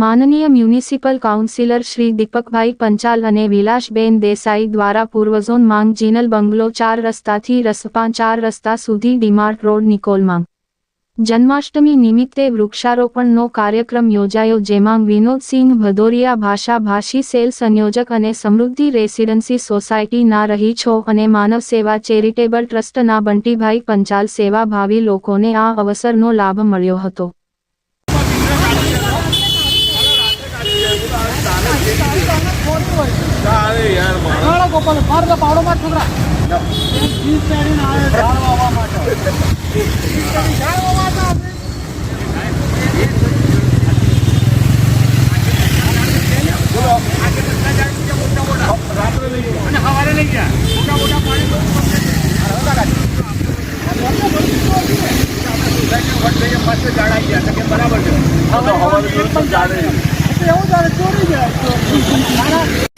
માનનીય municipal councillor Shri દીપકભાઈ પંચાલ અને વિલાસબેન દેસાઈ દ્વારા પૂર્વ ઝોન માંગ જીનલ બંગલો 4 રસ્તાથી રસપા 4 રસ્તા સુધી ડીમાર્ટ રોડ નિકોલમાં જન્માષ્ટમી નિમિત્તે વૃક્ષારોપણનો કાર્યક્રમ યોજાયો, જેમાં વિનોદસિંહ ભદોરિયા ભાષાભાષી સેલ સંયોજક અને સમૃદ્ધિ રેસિડેન્સી સોસાયટીના રહીશો અને માનવ સેવા ચેરિટેબલ ટ્રસ્ટના બંટીભાઈ પંચાલ સેવાભાવી લોકોને આ અવસરનો લાભ મળ્યો હતો। गोपाल मार दो पावड़ो मार छोकरा जीत पेड़ी ना आए झाड़ वावा माटा झाड़ वावा माटा बोलो आगे बच्चा जाए कि मोटा मोटा रात में नहीं है અને हवाले नहीं गया मोटा मोटा पानी तो होता गाड़ी मोटा बड़ी तो होती है આપણે વટ લઈએ પાસે ઝાડ આવી ગયા કે બરાબર છે હવાલે પણ ઝાડ છે એવું ઝાડ ચોરી જાય